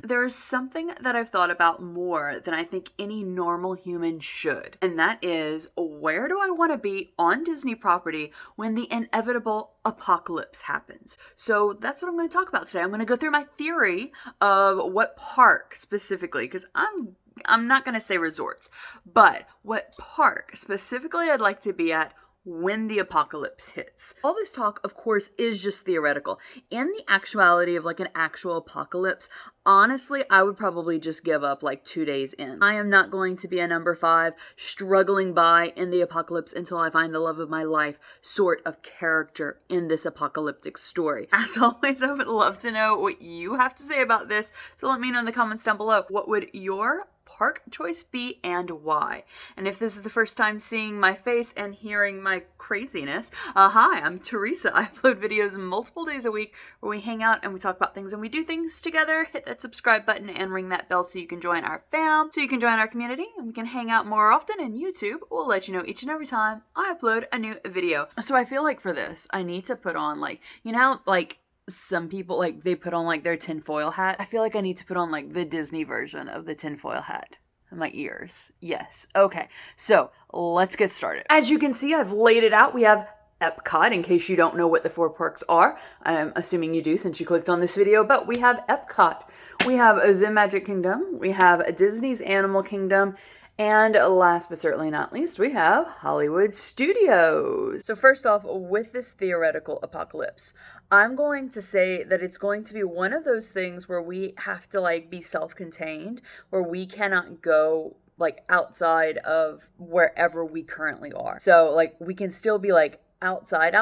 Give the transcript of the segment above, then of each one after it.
there is something that I've thought about more than I think any normal human should, and that is, where do I want to be on Disney property when the inevitable apocalypse happens? So that's what I'm going to talk about today. I'm going to go through my theory of what park specifically, because I'm not going to say resorts, but what park specifically I'd like to be at when the apocalypse hits. All this talk, of course, is just theoretical. In the actuality of like an actual apocalypse, honestly, I would probably just give up like 2 days in. I am not going to be a number 5 struggling by in the apocalypse until I find the love of my life sort of character in this apocalyptic story. As always, I would love to know what you have to say about this, so let me know in the comments down below. What would your park choice be and why? And if this is the first time seeing my face and hearing my craziness, hi, I'm Theresa. I upload videos multiple days a week where we hang out and we talk about things and we do things together. Hit that subscribe button and ring that bell so you can join our fam, so you can join our community and we can hang out more often, and YouTube will let you know each and every time I upload a new video. So I feel like for this, I need to put on like, you know, like some people, like, they put on like their tinfoil hat. I feel like I need to put on like the Disney version of the tinfoil hat. My ears. Yes. Okay. So let's get started. As you can see, I've laid it out. We have Epcot, in case you don't know what the 4 parks are. I'm assuming you do since you clicked on this video, but we have Epcot. We have a Zim Magic Kingdom. We have Disney's Animal Kingdom. And last but certainly not least, we have Hollywood Studios. So first off, with this theoretical apocalypse, I'm going to say that it's going to be one of those things where we have to like be self-contained, where we cannot go like outside of wherever we currently are. So like we can still be like outside,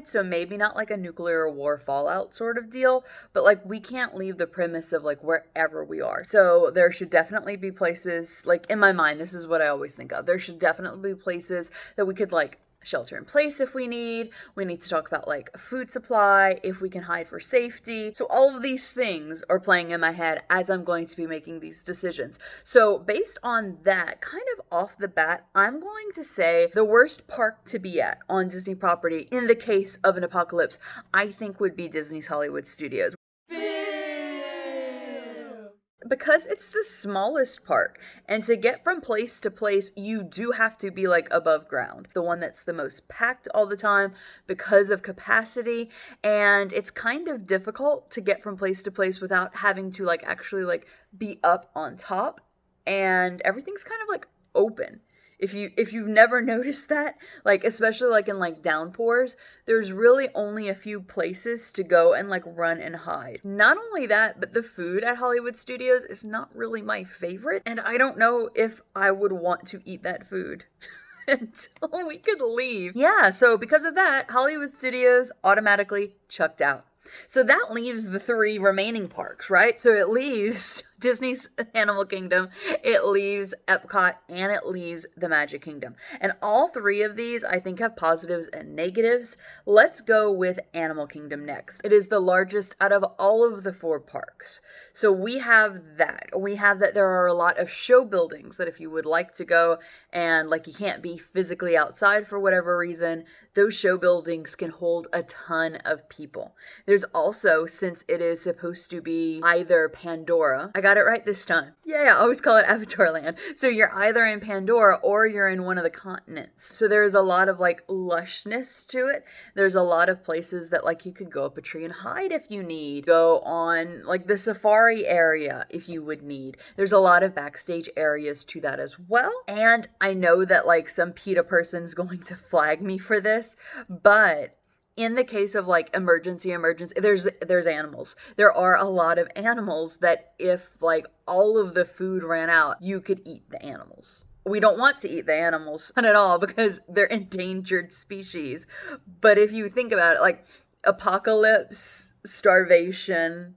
so maybe not like a nuclear war fallout sort of deal, but like we can't leave the premise of like wherever we are. So there should definitely be places, like in my mind, this is what I always think of, there should definitely be places that we could like shelter in place if we need. We need to talk about like food supply, if we can hide for safety. So all of these things are playing in my head as I'm going to be making these decisions. So based on that, kind of off the bat, I'm going to say the worst park to be at on Disney property in the case of an apocalypse, I think would be Disney's Hollywood Studios. Because it's the smallest park, and to get from place to place, you do have to be like above ground. The one that's the most packed all the time because of capacity, and it's kind of difficult to get from place to place without having to like actually like be up on top, and everything's kind of like open. If you've never noticed that, like especially like in like downpours, there's really only a few places to go and like run and hide. Not only that, but the food at Hollywood Studios is not really my favorite, and I don't know if I would want to eat that food until we could leave. Yeah, so because of that, Hollywood Studios automatically chucked out. So that leaves the 3 remaining parks, right? So it leaves Disney's Animal Kingdom, it leaves Epcot, and it leaves the Magic Kingdom. And all 3 of these, I think, have positives and negatives. Let's go with Animal Kingdom next. It is the largest out of all of the 4 parks. So we have that. We have that there are a lot of show buildings that if you would like to go and like you can't be physically outside for whatever reason, those show buildings can hold a ton of people. There's also, since it is supposed to be either Pandora, I got it right this time. Yeah, I always call it Avatar Land. So you're either in Pandora or you're in one of the continents. So there's a lot of like lushness to it. There's a lot of places that like you could go up a tree and hide if you need. Go on like the safari area if you would need. There's a lot of backstage areas to that as well. And I know that like some PETA person's going to flag me for this, but in the case of like emergency, there's animals. There are a lot of animals that if like all of the food ran out, you could eat the animals. We don't want to eat the animals, not at all, because they're endangered species. But if you think about it, like apocalypse, starvation,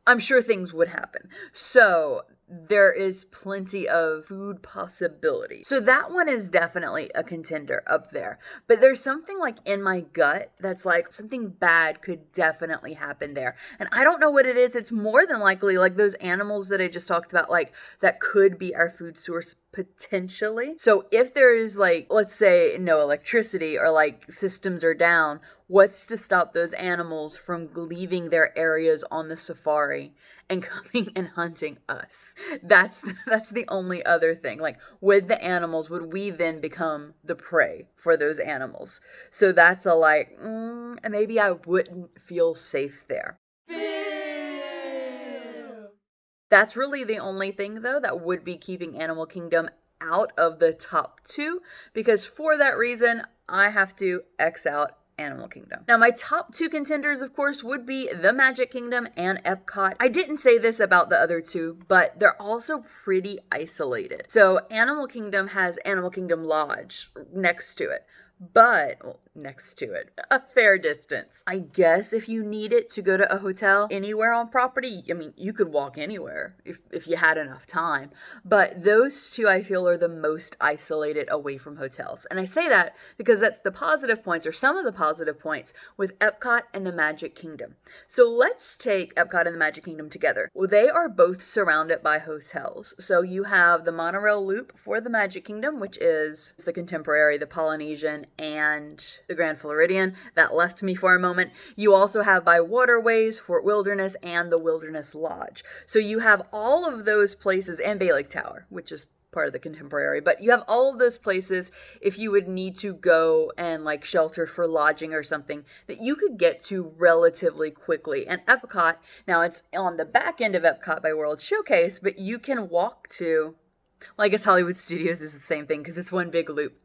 I'm sure things would happen. So there is plenty of food possibility. So that one is definitely a contender up there. But there's something like in my gut that's like something bad could definitely happen there. And I don't know what it is. It's more than likely like those animals that I just talked about, like that could be our food source potentially. So if there is like, let's say no electricity or like systems are down, what's to stop those animals from leaving their areas on the safari and coming and hunting us. That's the only other thing. Like, with the animals, would we then become the prey for those animals? So that's a like, maybe I wouldn't feel safe there. That's really the only thing, though, that would be keeping Animal Kingdom out of the top 2, because for that reason, I have to X out Animal Kingdom. Now, my top 2 contenders, of course, would be the Magic Kingdom and Epcot. I didn't say this about the other 2, but they're also pretty isolated. So Animal Kingdom has Animal Kingdom Lodge next to it. But, well, next to it, a fair distance. I guess if you needed to go to a hotel anywhere on property, I mean, you could walk anywhere if you had enough time. But those 2, I feel, are the most isolated away from hotels. And I say that because that's the positive points, or some of the positive points, with Epcot and the Magic Kingdom. So let's take Epcot and the Magic Kingdom together. Well, they are both surrounded by hotels. So you have the monorail loop for the Magic Kingdom, which is the Contemporary, the Polynesian, and the Grand Floridian. That left me for a moment. You also have by Waterways, Fort Wilderness, and the Wilderness Lodge. So you have all of those places, and Bay Lake Tower, which is part of the Contemporary, but you have all of those places if you would need to go and like shelter for lodging or something that you could get to relatively quickly. And Epcot, now it's on the back end of Epcot by World Showcase, but you can walk to, well, I guess Hollywood Studios is the same thing because it's one big loop.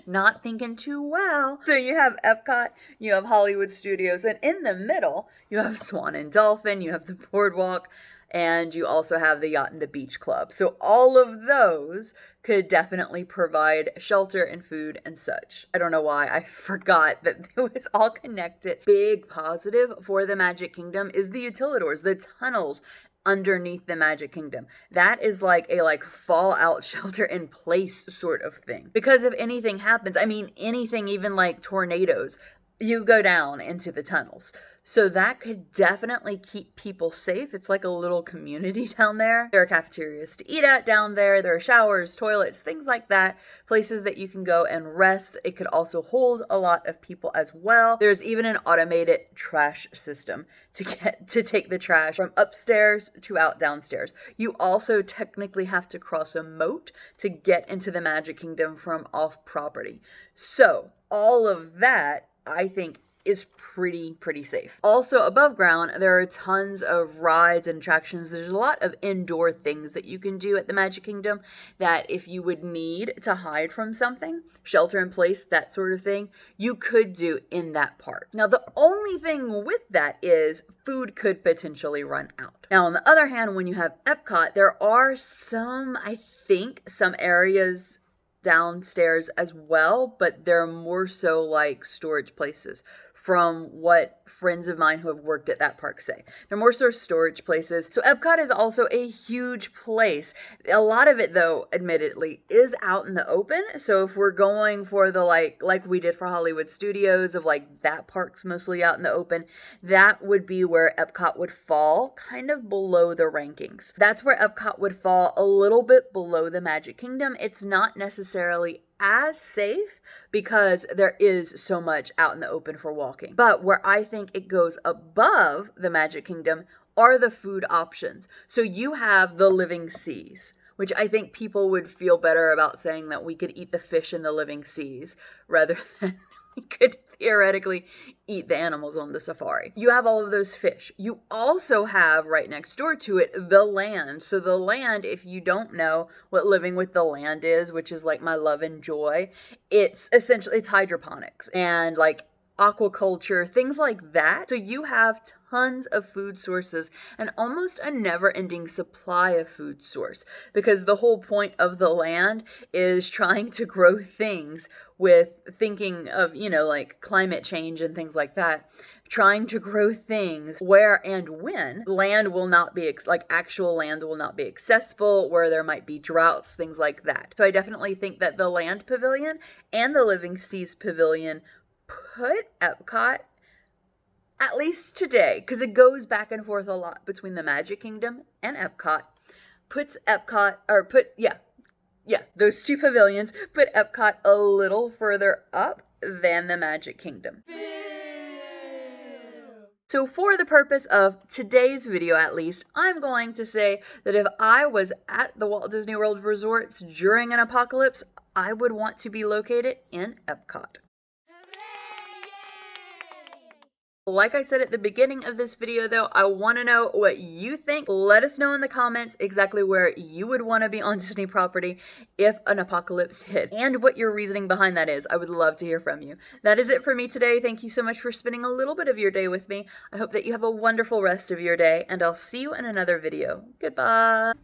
Not thinking too well. So you have Epcot, you have Hollywood Studios, and in the middle, you have Swan and Dolphin, you have the Boardwalk, and you also have the Yacht and the Beach Club. So all of those could definitely provide shelter and food and such. I don't know why I forgot that it was all connected. Big positive for the Magic Kingdom is the utilidors, the tunnels underneath the Magic Kingdom. That is like a fallout shelter in place sort of thing. Because if anything happens, I mean anything, even like tornadoes, you go down into the tunnels. So that could definitely keep people safe. It's like a little community down there. There are cafeterias to eat at down there. There are showers, toilets, things like that. Places that you can go and rest. It could also hold a lot of people as well. There's even an automated trash system to take the trash from upstairs to out downstairs. You also technically have to cross a moat to get into the Magic Kingdom from off property. So all of that, I think, is pretty safe. Also above ground, there are tons of rides and attractions. There's a lot of indoor things that you can do at the Magic Kingdom that if you would need to hide from something, shelter in place, that sort of thing, you could do in that park. Now, the only thing with that is food could potentially run out. Now, on the other hand, when you have Epcot, there are some areas downstairs as well, but they're more so like storage places, from what friends of mine who have worked at that park say. They're more sort of storage places. So Epcot is also a huge place. A lot of it, though, admittedly, is out in the open. So if we're going for the like we did for Hollywood Studios, of like that park's mostly out in the open, that would be where Epcot would fall kind of below the rankings. That's where Epcot would fall a little bit below the Magic Kingdom. It's not necessarily as safe because there is so much out in the open for walking. But where I think it goes above the Magic Kingdom are the food options. So you have the living seas, which I think people would feel better about saying that we could eat the fish in the living seas rather than we could theoretically eat the animals on the safari. You have all of those fish. You also have right next door to it the land. So the land, if you don't know what living with the land is, which is like my love and joy, it's hydroponics and like aquaculture, things like that. So you have tons of food sources and almost a never-ending supply of food source, because the whole point of the land is trying to grow things with thinking of, like climate change and things like that, trying to grow things where and when land will not be, actual land will not be accessible, where there might be droughts, things like that. So I definitely think that the Land Pavilion and the Living Seas Pavilion put Epcot, at least today, because it goes back and forth a lot between the Magic Kingdom and Epcot, those two pavilions put Epcot a little further up than the Magic Kingdom. So for the purpose of today's video at least, I'm going to say that if I was at the Walt Disney World resorts during an apocalypse, I would want to be located in Epcot. Like I said at the beginning of this video though, I want to know what you think. Let us know in the comments exactly where you would want to be on Disney property if an apocalypse hit, and what your reasoning behind that is. I would love to hear from you. That is it for me today. Thank you so much for spending a little bit of your day with me. I hope that you have a wonderful rest of your day, and I'll see you in another video. Goodbye!